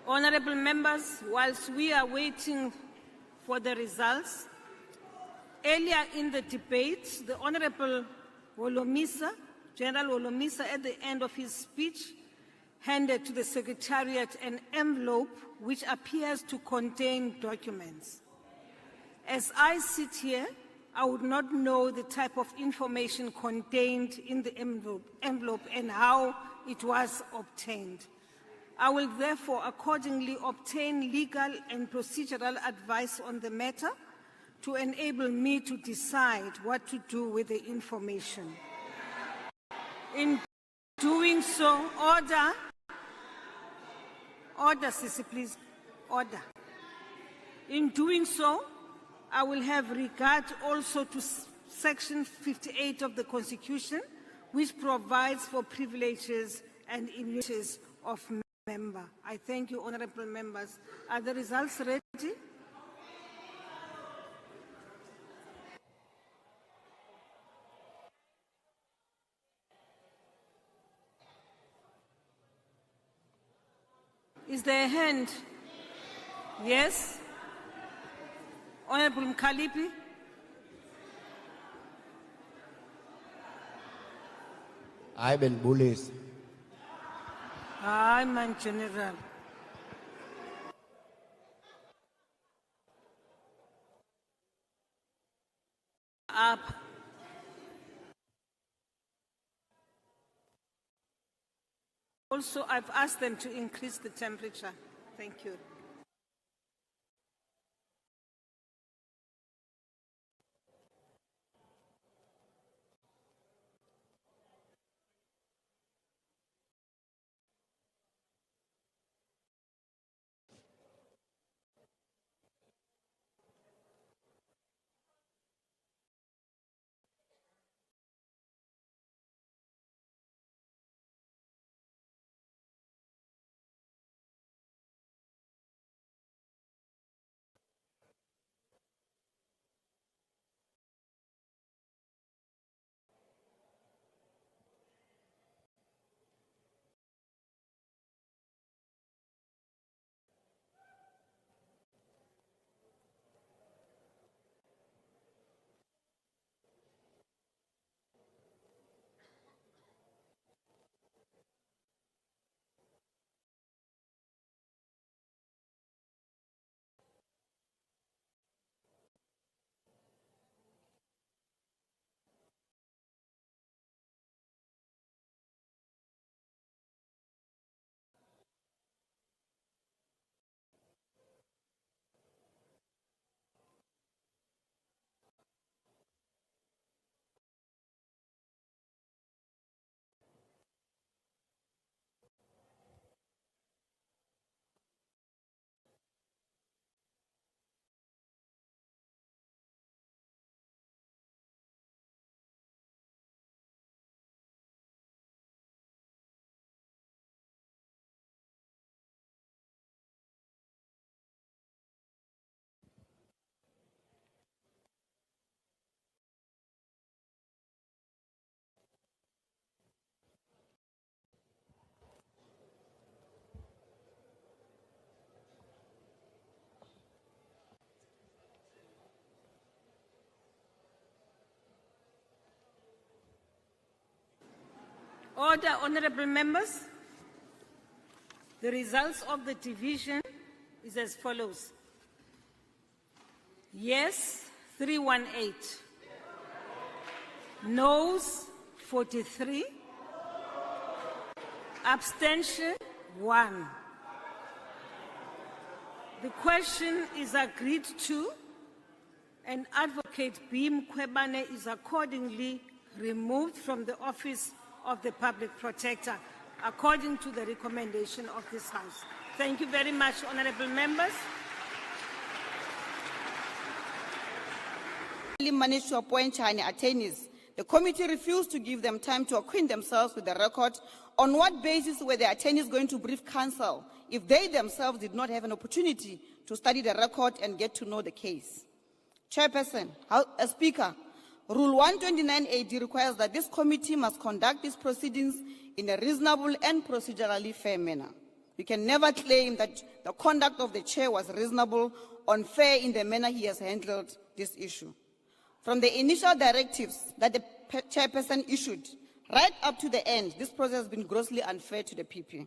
Honorable members, whilst we are waiting for the results, earlier in the debate, the Honorable Wolomisa, General Wolomisa, at the end of his speech, handed to the Secretariat an envelope which appears to contain documents. As I sit here, I would not know the type of information contained in the envelope and how it was obtained. I will therefore accordingly obtain legal and procedural advice on the matter to enable me to decide what to do with the information. In doing so, order, Sisi, please, order. In doing so, I will have regard also to Section 58 of the Constitution, which provides for privileges and immunities of member. I thank you, honorable members. Are the results ready? Is there a hand? Yes? Honorable Mkhalipi? I've been bullied. I'm a general. Up. Also, I've asked them to increase the temperature. Thank you. Order, honorable members. The results of the division is as follows. Yes, 318. Noes, 43. Abstention, 1. The question is agreed to and Advocate B. Mkhwebane is accordingly removed from the office of the Public Protector, according to the recommendation of this House. Thank you very much, honorable members. Managed to appoint Chinese attorneys. The committee refused to give them time to acquaint themselves with the record. On what basis were the attorneys going to brief counsel if they themselves did not have an opportunity to study the record and get to know the case? Chairperson, Speaker, Rule 129 AD requires that this committee must conduct its proceedings in a reasonable and procedurally fair manner. We can never claim that the conduct of the chair was reasonable or fair in the manner he has handled this issue. From the initial directives that the chairperson issued, right up to the end, this process has been grossly unfair to the PP.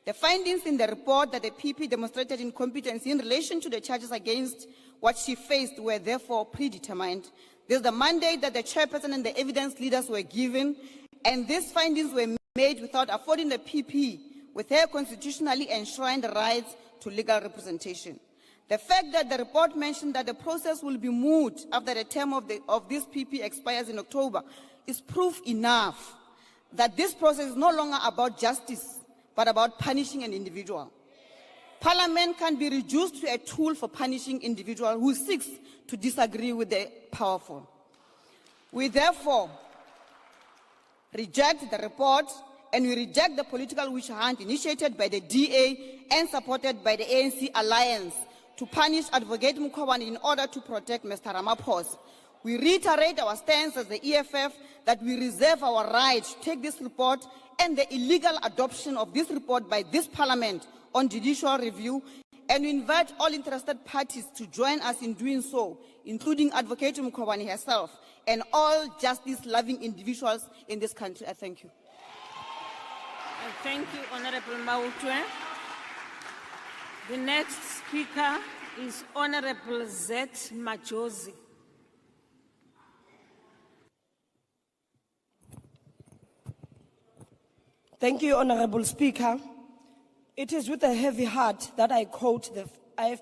The findings in the report that the PP demonstrated incompetence in relation to the charges against what she faced were therefore predetermined. This is the mandate that the chairperson and the evidence leaders were given, and these findings were made without affording the PP with her constitutionally enshrined rights to legal representation. The fact that the report mentioned that the process will be moved after the term of this PP expires in October is proof enough that this process is no longer about justice, but about punishing an individual. Parliament can be reduced to a tool for punishing individual who seeks to disagree with the powerful. We therefore reject the report, and we reject the political witch hunt initiated by the DA and supported by the ANC alliance to punish Advocate Mkhwebane in order to protect Mr. Ramaphosa. We reiterate our stance as the EFF that we reserve our right to take this report and the illegal adoption of this report by this Parliament on judicial review, and we invite all interested parties to join us in doing so, including Advocate Mkhwebane herself and all justice-loving individuals in this country. I thank you. Thank you, Honorable Mautwe. The next speaker is Honorable Z. Majosi. Thank you, Honorable Speaker. It is with a heavy heart that I quote the